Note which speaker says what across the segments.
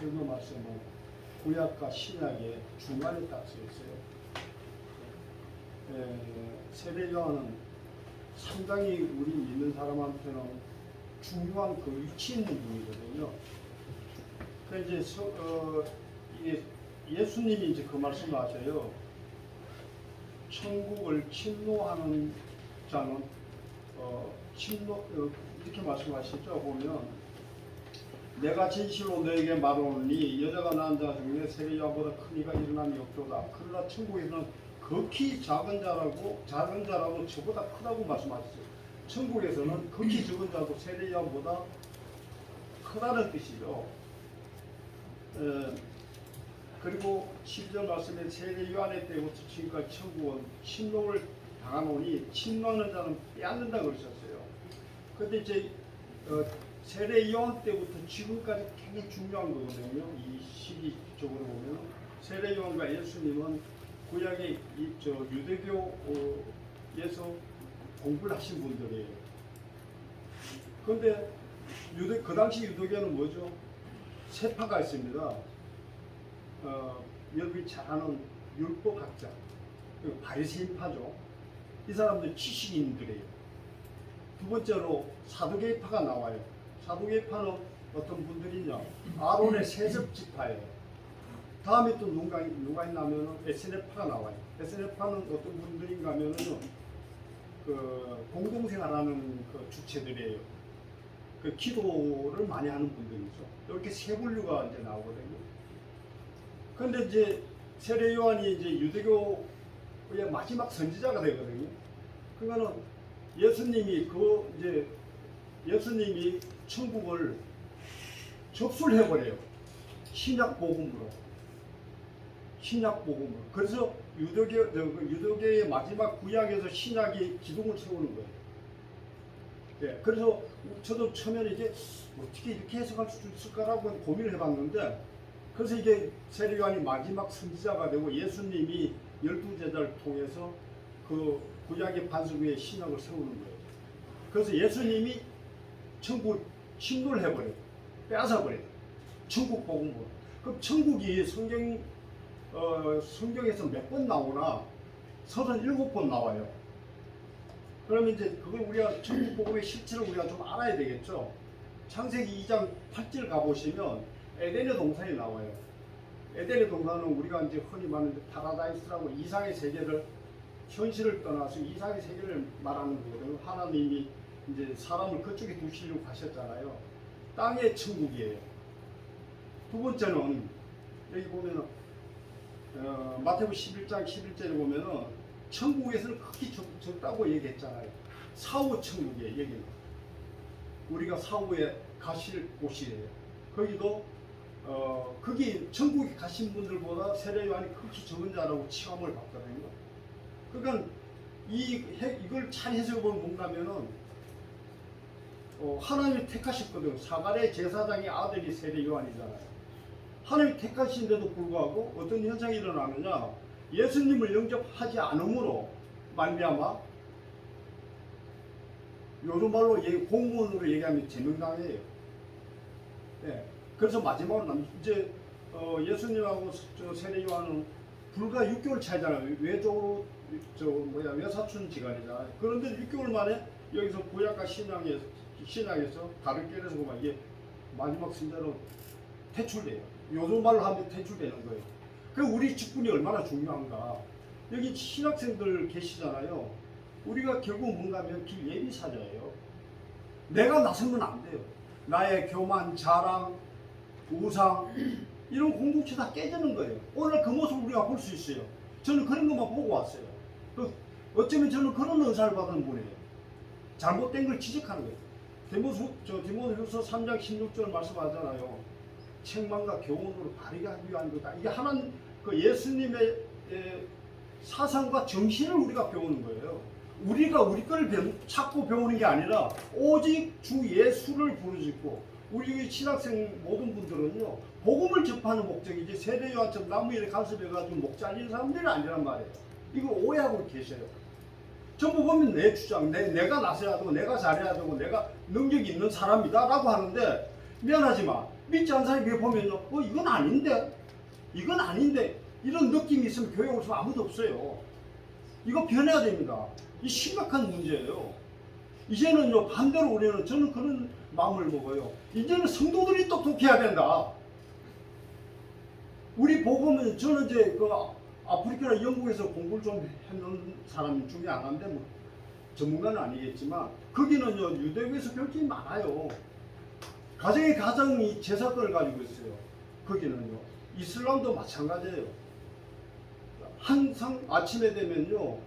Speaker 1: 설교 말씀은 구약과 신약의 중간에 딱 서 있어요. 세례 요한은 상당히 우리 믿는 사람한테는 중요한 그 위치 있는 분이거든요. 그래서 이제 예수님이 이제 그 말씀을 하셔요. 천국을 침노하는 자는 이렇게 말씀하시죠. 보면 내가 진실로 너에게 말하노니 여자가 낳은 자 중에 세례 요한보다 큰 이가 일어남이 없도다. 그러나 천국에서는 극히 작은 자라고 저보다 크다고 말씀하셨어요. 천국에서는 극히 적은 자도 세례 요한보다 크다는 뜻이죠. 그리고 10절 말씀에 세례 요한의 때부터 지금까지 천국은 침노를 당하노니 침노하는 자는 빼앗는다 그러셨어요. 근데 이제 세례 요한 때부터 지금까지 굉장히 중요한 거거든요. 이 시기적으로 보면 세례 요한과 예수님은 구약의 유대교에서 공부를 하신 분들이에요. 그런데 그 당시 유대교는 뭐죠? 세 파가 있습니다. 여러분이 잘 아는 율법학자, 바리새인파죠. 이 사람들 지식인들이에요. 두 번째로 사두개파가 나와요. 사두개파는 어떤 분들이냐? 아론의 세습 지파예요. 다음에 또 누가 있냐면은 에스네파가 나와요. 에스네파는 어떤 분들인가 하면은 그 공동생활하는 그 주체들이에요. 그 기도를 많이 하는 분들이죠. 이렇게 세 분류가 이제 나오거든요. 그런데 이제 세례 요한이 이제 유대교의 마지막 선지자가 되거든요. 그러니까는 예수님이 천국을 접수를 해버려요. 신약 복음으로. 그래서 유대교의 마지막 구약에서 신약이 기둥을 세우는 거예요. 예, 그래서 저도 처음에는 이게 어떻게 이렇게 해석할 수 있을까라고 고민을 해봤는데, 그래서 이게 세례 요한이 마지막 선지자가 되고 예수님이 12제자를 통해서 그 구약의 반석 위에 신약을 세우는 거예요. 그래서 예수님이 천국을 침노를 해버려요. 빼앗아버려요. 천국 복음으로. 그럼 천국이 성경에서 몇 번 나오나? 37번 나와요. 그러면 이제 그걸 우리가 천국 복음의 실체를 우리가 좀 알아야 되겠죠. 창세기 2장 8절 가보시면 에덴의 동산이 나와요. 에덴의 동산은 우리가 이제 흔히 말하는 파라다이스라고 이상의 세계를, 현실을 떠나서 이상의 세계를 말하는 거거든요. 하나님이 이제 사람을 그쪽에 두시려고 하셨잖아요. 땅의 천국이에요. 두 번째는 여기 보면은 마태복음 11장 11절에 보면은 천국에서는 극히 적다고 얘기했잖아요. 사후 천국이에요. 여기는 우리가 사후에 가실 곳이에요. 거기도 거기 천국에 가신 분들보다 세례 요한이 극히 적은 자라고 취함을 받거든요. 그러니까 이걸 잘 해석해보면 뭔가면은 하나님이 택하셨거든요. 사가랴 제사장의 아들이 세례 요한이잖아요. 하나님이 택하신데도 불구하고 어떤 현상이 일어나느냐? 예수님을 영접하지 않음으로 말미암아, 요즘 말로 공무원으로 얘기하면 제명당해요. 네. 그래서 마지막으로 이제 예수님하고 세례 요한은 불과 6개월 차이잖아요. 외사촌 지간이잖아요. 그런데 6개월 만에 여기서 구약과 신약에서 다르게 해서 보면 이게 마지막 선자로 퇴출돼요. 요즘 말로 하면 퇴출되는 거예요. 그 우리 직분이 얼마나 중요한가. 여기 신학생들 계시잖아요. 우리가 결국 뭔가 하면 길 예비사자예요. 내가 나서면 안 돼요. 나의 교만, 자랑, 우상, 이런 공동체 다 깨지는 거예요. 오늘 그 모습을 우리가 볼 수 있어요. 저는 그런 것만 보고 왔어요. 어쩌면 저는 그런 은사를 받은 분이에요. 잘못된 걸 지적하는 거예요. 디모데후서 3장 16절 말씀하잖아요. 책망과 교훈으로 바르게 하기 위한 거다. 이게 하나님 그 예수님의 사상과 정신을 우리가 배우는 거예요. 우리가 우리 걸 찾고 배우는 게 아니라 오직 주 예수를 부르짖고, 우리 신학생 모든 분들은요 복음을 접하는 목적이지 세례 요한처럼 나무 위에 간섭해가지고 목 잘리는 사람들이 아니란 말이에요. 이걸 오해하고 계셔요. 전부 보면 내 주장, 내가 나서야 되고 내가 잘해야 되고 내가 능력이 있는 사람이다 라고 하는데, 미안하지만 믿지 않는 사람이 보면요, 이건 아닌데, 이건 아닌데 이런 느낌이 있으면 교회 오시면 아무도 없어요. 이거 변해야 됩니다. 이 심각한 문제예요. 이제는요, 반대로 우리는, 저는 그런 마음을 먹어요. 이제는 성도들이 똑똑해야 된다. 우리 복음은, 저는 이제 그 아프리카나 영국에서 공부를 좀 해놓은 사람 중에 하나인데, 뭐 전문가는 아니겠지만, 거기는요, 유대교에서 배울 게 많아요. 가정이 제사권을 가지고 있어요. 거기는요. 이슬람도 마찬가지예요. 항상 아침에 되면요,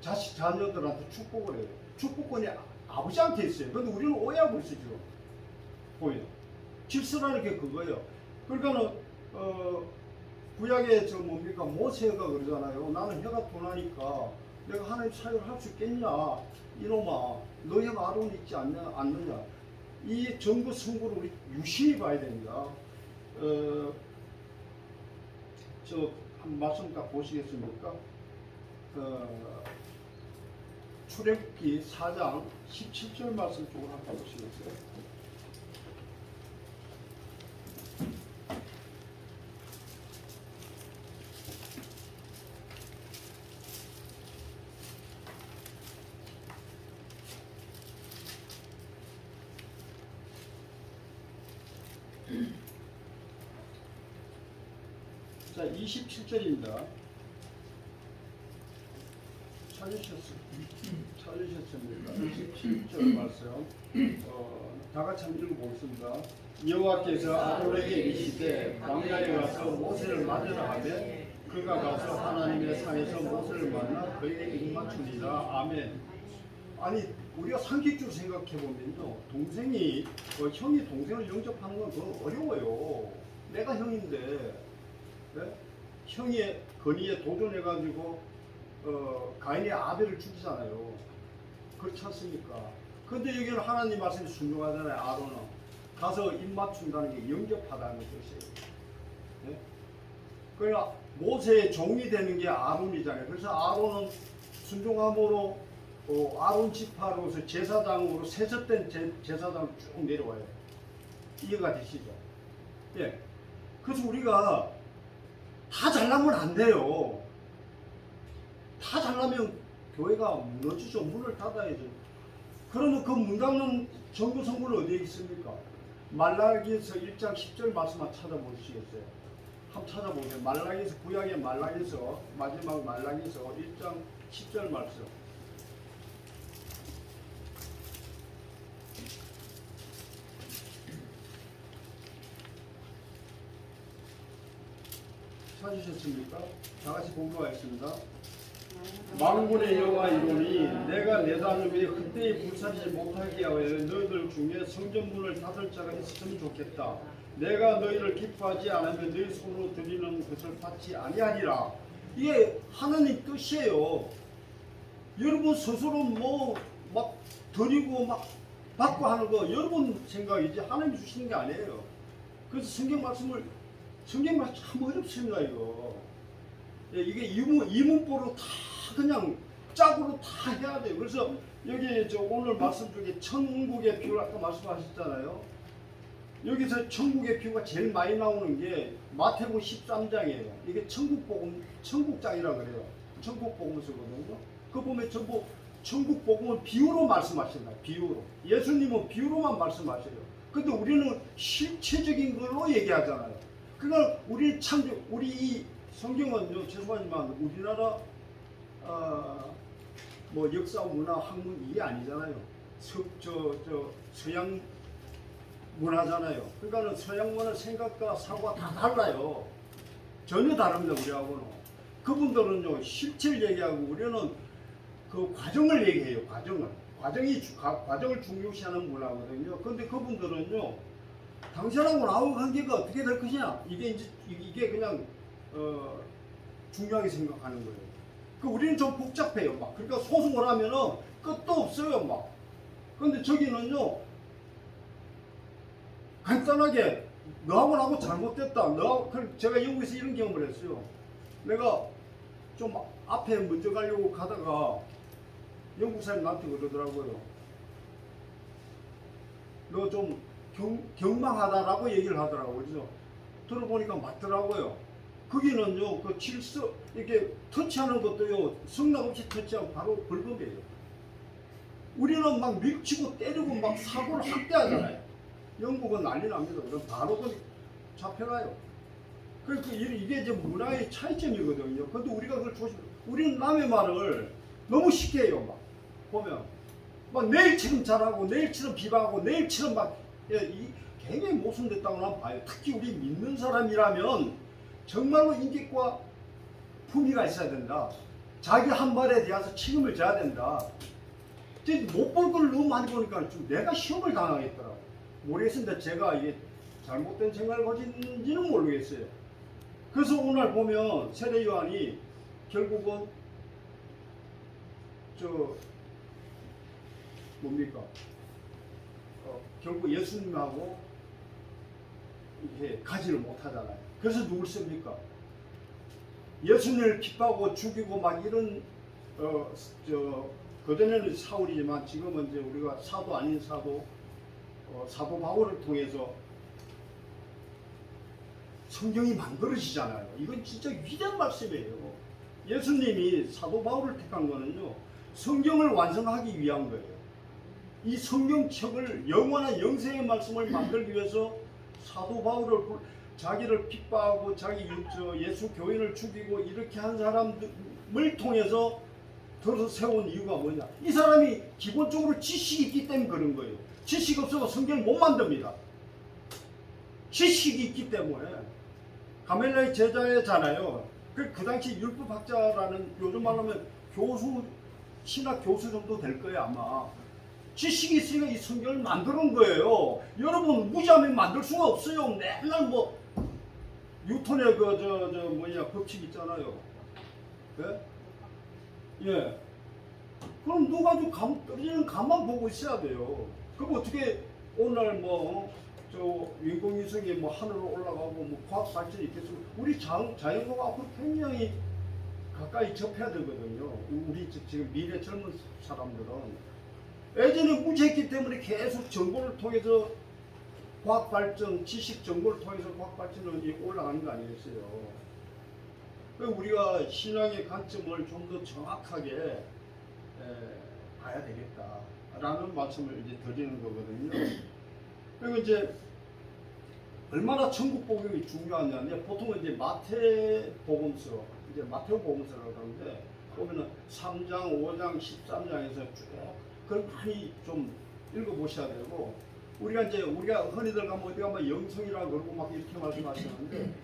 Speaker 1: 자녀들한테 축복을 해요. 축복권이 아버지한테 있어요. 근데 우리는 오해하고 있어요, 지금. 보여요. 질서라는 게 그거예요. 그러니까는, 구약에 뭡니까? 모세가 그러잖아요. 나는 혀가 둔하니까 내가 하나님 사역을 할 수 있겠냐? 이놈아, 너 혀가 아론 있지 않느냐? 이 정부 승부를 우리 유심히 봐야 됩니다. 한 말씀 딱 보시겠습니까? 출애굽기 4장 17절 말씀 쪽으로 한번 보시겠어요? 자, 27절입니다. 찾으셨습니까? 27절 말씀. 다 같이 한번 읽어보겠습니다. 여호와께서 아론에게 이르시되 광야에 가서 모세를 맞으라 하매 그가 가서 하나님의 산에서 모세를 만나 그에게 입맞추니라. 아멘. 아니, 우리가 상식적으로 생각해 보면요, 동생이 형이 동생을 영접하는 건 더 어려워요. 내가 형인데, 네? 형이 건의에 도전해가지고 가인이 아벨을 죽이잖아요. 그렇지 않습니까? 근데 여기는 하나님 말씀이 순종하잖아요. 아론은 가서 입 맞춘다는 게 영접하다는 뜻이에요. 네? 그러니까 모세의 종이 되는 게 아론이잖아요. 그래서 아론은 순종함으로 아론 지파로서 제사장으로 세습된 제사장으로 쭉 내려와요. 이해가 되시죠? 예. 그래서 우리가 다 잘나면 안 돼요. 다 잘나면 교회가 무너지죠. 문을 닫아야죠. 그러면 그 문 닫는 정부 성구는 어디에 있습니까? 말라기에서 1장 10절 말씀 한번 찾아보시겠어요? 한번 찾아보세요. 말라기에서, 구약의 말라기에서, 마지막 말라기에서 1장 10절 말씀. 찾으셨습니까? 다 같이 공부하겠습니다. 만군의 여호와 이르노니 내가 내다름에 그때에 불사르지 못하게 하여 너희들 중에 성전문을 닫을 자가 있었으면 좋겠다. 내가 너희를 기뻐하지 않으면 너희 손으로 드리는 것을 받지 아니하리라. 이게 하나님 뜻이에요. 여러분 스스로 뭐 막 드리고 막 받고 하는 거 여러분 생각이지 하나님 주시는 게 아니에요. 그래서 성경 말씀 참 어렵습니다, 이거. 예, 이게 이문보로 다 그냥 짝으로 다 해야 돼요. 그래서 여기 오늘 말씀 중에 천국의 비유를 아까 말씀하셨잖아요. 여기서 천국의 비유가 제일 많이 나오는 게 마태복음 13장이에요. 이게 천국장이라고 그래요. 천국복음을 쓰거든요. 그 보면 전부 천국복음은 비유로 말씀하신다. 비유로. 예수님은 비유로만 말씀하셔요. 근데 우리는 실체적인 걸로 얘기하잖아요. 그러니까 우리 이 성경은요, 죄송하지만 우리나라 뭐 역사, 문화, 학문 이게 아니잖아요. 서양 문화잖아요. 그러니까는 서양 문화 생각과 사고가 다 달라요. 전혀 다릅니다, 우리하고는. 그분들은요, 실체를 얘기하고 우리는 그 과정을 얘기해요, 과정을 중요시하는 문화거든요. 근데 그분들은요, 당신하고 나하고 관계가 어떻게 될 것이냐, 이게 그냥 중요하게 생각하는 거예요. 우리는 좀 복잡해요. 막 그러니까 소송을 하면은 끝도 없어요. 막. 근데 저기는요, 간단하게 너하고 나하고 잘못됐다. 제가 영국에서 이런 경험을 했어요. 내가 좀 앞에 먼저 가려고 가다가 영국 사람이 나한테 그러더라고요. 너 좀 경망하다라고 얘기를 하더라고요. 그래서 들어보니까 맞더라고요. 거기는요, 그 질서, 이렇게 터치하는 것도요, 성낙 없이 터치하면 바로 벌금이에요. 우리는 막 밀치고 때리고 막 사고를 확대하잖아요. 영국은 난리 납니다. 그럼 바로 그 잡혀가요. 그러니까 이게 이제 문화의 차이점이거든요. 근데 우리가 그걸 우리는 남의 말을 너무 쉽게 해요. 막 보면 막 내일처럼 잘하고 내일처럼 비방하고 내일처럼 막 굉장히 모순됐다고 난 봐요. 특히 우리 믿는 사람이라면 정말로 인격과 품위가 있어야 된다. 자기 한 말에 대해서 책임을 져야 된다. 못 볼 걸 너무 많이 보니까 좀 내가 시험을 당하겠더라고. 모르겠습니다. 제가 이게 잘못된 생각을 가진지는 모르겠어요. 그래서 오늘 보면 세례 요한이 결국은 뭡니까? 결국 예수님하고 이렇게 가지를 못하잖아요. 그래서 누굴 씁니까? 예수님을 핍하고 죽이고 막 이런 그전에는 사울이지만 지금은 이제 우리가 사도 아닌 사도 바울을 통해서 성경이 만들어지잖아요. 이건 진짜 위대한 말씀이에요. 예수님이 사도 바울을 택한 거는요, 성경을 완성하기 위한 거예요. 이 성경책을 영원한 영생의 말씀을 만들기 위해서 사도 바울을 자기를 핍박하고 자기 예수 교인을 죽이고 이렇게 한 사람을 통해서 들어서 세운 이유가 뭐냐? 이 사람이 기본적으로 지식이 있기 때문에 그런 거예요. 지식 없어서 성경을 못 만듭니다. 지식이 있기 때문에. 가멜라의 제자잖아요. 그 당시 율법학자라는, 요즘 말하면 교수, 신학 교수 정도 될 거예요 아마. 지식이 있으니까 이 성경을 만드는 거예요. 여러분 무지하면 만들 수가 없어요. 맨날 뭐 뉴턴의 법칙 있잖아요. 네? 예. 그럼 누가 좀 떨어지는 감만 보고 있어야 돼요. 그럼 어떻게 오늘 인공위성이 하늘로 올라가고 과학 발전이 있겠습니까? 우리 자연과 앞으로 굉장히 가까이 접해야 되거든요. 우리 지금 미래 젊은 사람들은 예전에 무지했기 때문에 계속 정보를 통해서 과학 발전, 지식 정보를 통해서 과학 발전은 올라가는 거 아니겠어요? 우리가 신앙의 관점을 좀 더 정확하게 봐야 되겠다라는 말씀을 이제 드리는 거거든요. 그리고 이제 얼마나 천국 복음이 중요하냐면 보통은 이제 마태복음서라고 하는데 보면은 3장, 5장, 13장에서 쭉 그걸 많이 좀 읽어보셔야 되고 우리가 흔히들 가면 어디 가면 영성이라 그러고 막 이렇게 말씀하시는데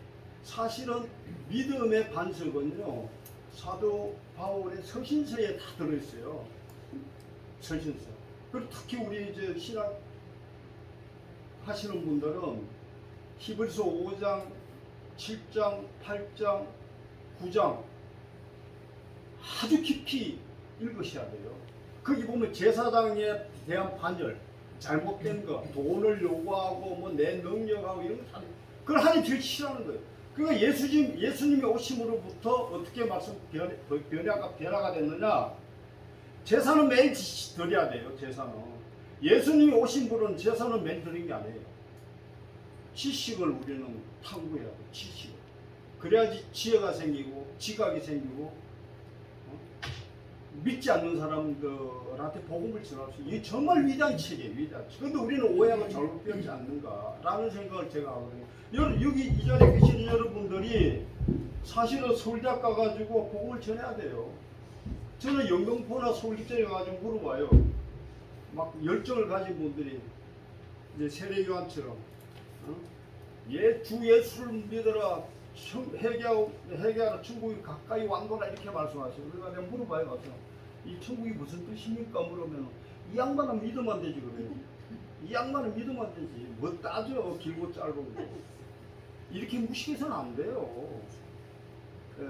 Speaker 1: 사실은 믿음의 반석은요 사도 바울의 서신서에 다 들어있어요. 서신서. 그리고 특히 우리 이제 신학 하시는 분들은 히브리서 5장, 7장, 8장, 9장 아주 깊이 읽으셔야 돼요. 거기 보면 제사장에 대한 반열, 잘못된 거, 돈을 요구하고 내 능력하고 이런 거 다 그걸 하나님 제일 싫어하는 거예요. 그러니까 예수님의 오심으로부터 어떻게 변화가 됐느냐? 제사는 매일 드려야 돼요. 제사는 예수님이 오신 분은 제사는 매일 드리는 게 아니에요. 지식을 우리는 탐구해야 돼. 지식을. 그래야지 지혜가 생기고 지각이 생기고 믿지 않는 사람들한테 복음을 전할 수 있어요. 이게 정말 위대한 책이에요. 위대한 책. 그런데 우리는 오해하고 잘못 배우지 않는가라는 생각을 제가 하거든요. 여기 이 자리에 계시는 여러분들이 사실은 서울대학 가가지고 복음을 전해야 돼요. 저는 영등포나 서울집전에 가가지고 물어봐요. 막 열정을 가진 분들이 이제 세례 요한처럼 주 예수를 믿어라 회개하라 천국이 가까이 왕도라 이렇게 말씀하셔요. 그러니까 내가 물어봐요. 가서 이 천국이 무슨 뜻입니까? 물으면 이 양반은 믿으면 되지 그래요. 이 양반은 믿으면 되지. 뭐 따져 길고 짧고 이렇게 무식해서는 안 돼요. 예.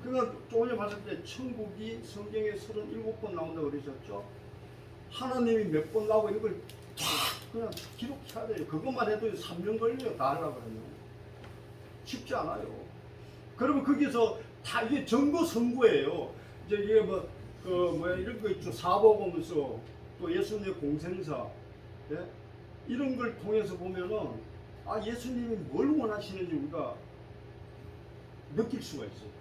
Speaker 1: 그러니까 조금 전에 봤을 때 천국이 성경에 37번 나온다고 그러셨죠? 하나님이 몇 번 나오고 이런 걸 쫙 그냥 기록해야 돼요. 그것만 해도 3년 걸려요. 다 하려고 그러면. 쉽지 않아요. 그러면 거기서 다 이게 전거 선구예요. 이제 이게 이런 거 있죠. 사복음서, 또 예수님의 공생사, 예? 이런 걸 통해서 보면은 예수님이 뭘 원하시는지 우리가 느낄 수가 있어요.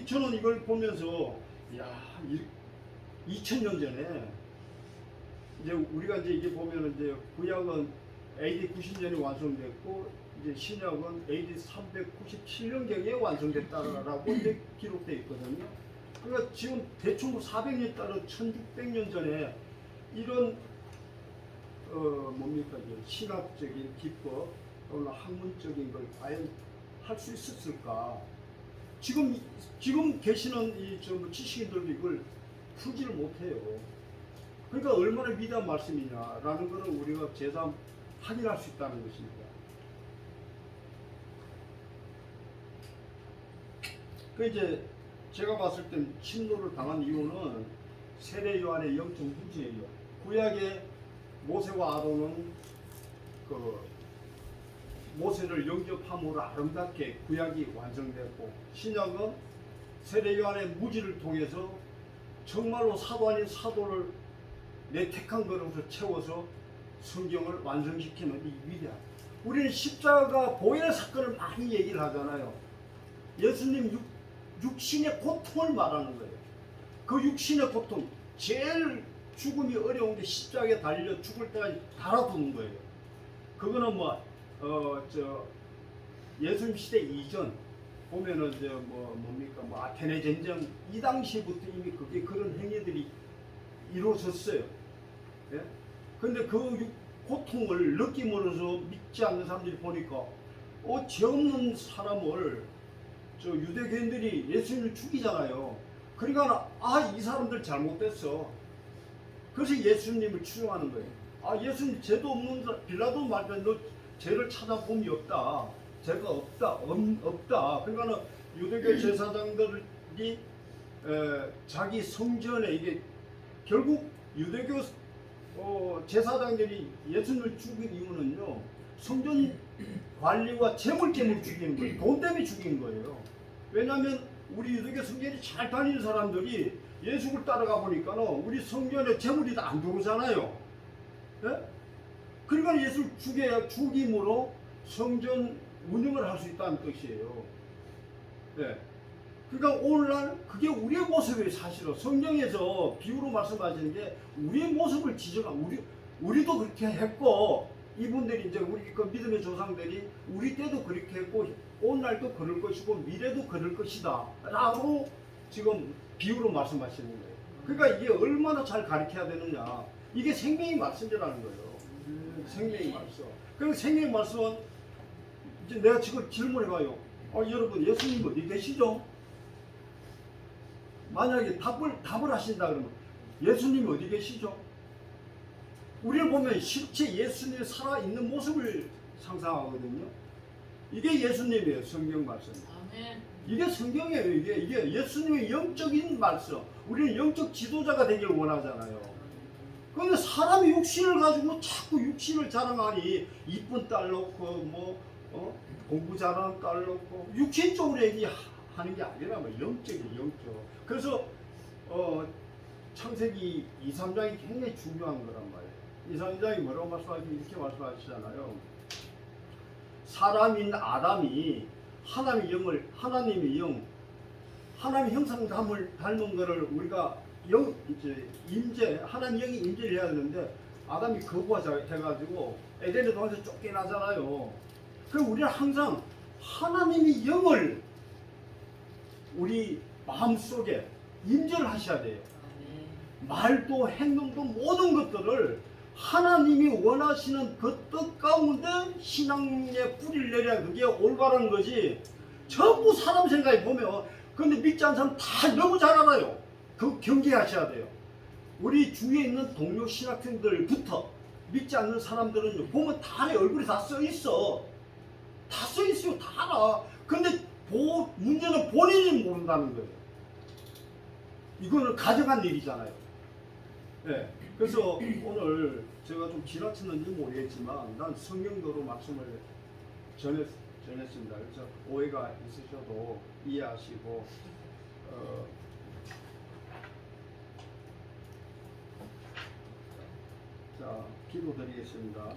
Speaker 1: 저는 이걸 보면서 2000년 전에 이제 우리가 이게 보면은 이제 구약은 AD 90년에 완성됐고 이제 신약은 AD 397년경에 완성됐다라고 이제 기록되어 있거든요. 그러니까 지금 대충 400년 따라 1600년 전에 이런 뭡니까 이제 신학적인 기법 또는 학문적인 걸 과연 할 수 있었을까? 지금 계시는 이 전부 지식인들도 이걸 풀지를 못해요. 그러니까 얼마나 위대한 말씀이냐라는 것을 우리가 제삼 확인할 수 있다는 것입니다. 그 이제 제가 봤을 땐 침노를 당한 이유는 세례 요한의 영적 문제예요. 구약의 모세와 아론은 그 모세를 영접함으로 아름답게 구약이 완성됐고, 신약은 세례 요한의 무지를 통해서 정말로 사도 아닌 사도를 내 택한 것으로 채워서 성경을 완성시키는 이 위대한. 우리는 십자가 보혈 사건을 많이 얘기를 하잖아요. 예수님 육신의 고통을 말하는 거예요. 그 육신의 고통, 제일 죽음이 어려운 게 십자가에 달려 죽을 때까지 달아두는 거예요. 그거는 예수님 시대 이전 보면은 아테네 전쟁 이 당시부터 이미 그게 그런 행위들이 이루어졌어요. 예? 근데 그 고통을 느낌으로써 믿지 않는 사람들이 보니까 죄 없는 사람을 유대교인들이 예수님을 죽이잖아요. 그러니까 이 사람들 잘못됐어. 그래서 예수님을 추종하는 거예요. 예수님 죄도 없는 사람, 빌라도 말하면 너 죄를 찾아봄이 없다. 죄가 없다. 그러니까 유대교 제사장들이 자기 성전에 이게 결국 유대교 제사장들이 예수님을 죽인 이유는요, 성전 관리와 재물 때문에 죽이는 거예요. 돈 때문에 죽인 거예요. 왜냐하면 우리 유대교 성전이 잘 다니는 사람들이 예수를 따라가 보니까는 우리 성전에 재물이 다 안 들어오잖아요. 예? 그러니까 예수를 죽임으로 성전 운영을 할 수 있다는 뜻이에요. 예. 그러니까 오늘날 그게 우리의 모습이에요. 사실은 성경에서 비유로 말씀하시는 게 우리의 모습을 우리도 그렇게 했고, 이분들이 이제 우리 그 믿음의 조상들이 우리 때도 그렇게 했고 오늘날도 그럴 것이고 미래도 그럴 것이다 라고 지금 비유로 말씀하시는 거예요. 그러니까 이게 얼마나 잘 가르쳐야 되느냐, 이게 생명의 말씀이라는 거예요. 생명의 말씀. 그리고 생명의 말씀은 이제 내가 지금 질문해봐요. 여러분 예수님 어디 계시죠? 만약에 답을 하신다 그러면 예수님 어디 계시죠? 우리를 보면 실제 예수님이 살아있는 모습을 상상하거든요. 이게 예수님이에요. 성경 말씀.
Speaker 2: 아멘.
Speaker 1: 이게 성경이에요. 이게 예수님의 영적인 말씀. 우리는 영적 지도자가 되기를 원하잖아요. 그런데 사람이 육신을 가지고 자꾸 육신을 자랑하니 이쁜 딸 놓고 공부 잘하는 딸 놓고 육신적으로 얘기하는 게 아니라 영적이에요. 영적. 그래서 창세기 2, 3장이 굉장히 중요한 거란 말이에요. 2, 3장이 뭐라고 말씀하시면 이렇게 말씀하시잖아요. 사람인 아담이 하나님의 영, 하나님의 형상을 닮은 거를 우리가 하나님 영이 임재를 해야 되는데 아담이 거부해가지고 에덴의 동에서 쫓겨나잖아요. 그럼 우리는 항상 하나님의 영을 우리 마음속에 임재를 하셔야 돼요. 말도 행동도 모든 것들을 하나님이 원하시는 그 뜻 가운데 신앙의 뿌리를 내려야 그게 올바른 거지. 전부 사람 생각해 보면 근데 믿지 않는 사람 다 너무 잘 알아요. 그 경계하셔야 돼요. 우리 주위에 있는 동료 신학생들부터 믿지 않는 사람들은 보면 다 얼굴이 다 써 있어. 다 써 있어요. 다 알아. 근데 문제는 본인이 모른다는 거예요. 이거는 가져간 일이잖아요. 네. 그래서 오늘 제가 좀 지나쳤는지 모르겠지만 난 성경도로 말씀을 전했습니다. 그래서 오해가 있으셔도 이해하시고 자, 기도드리겠습니다.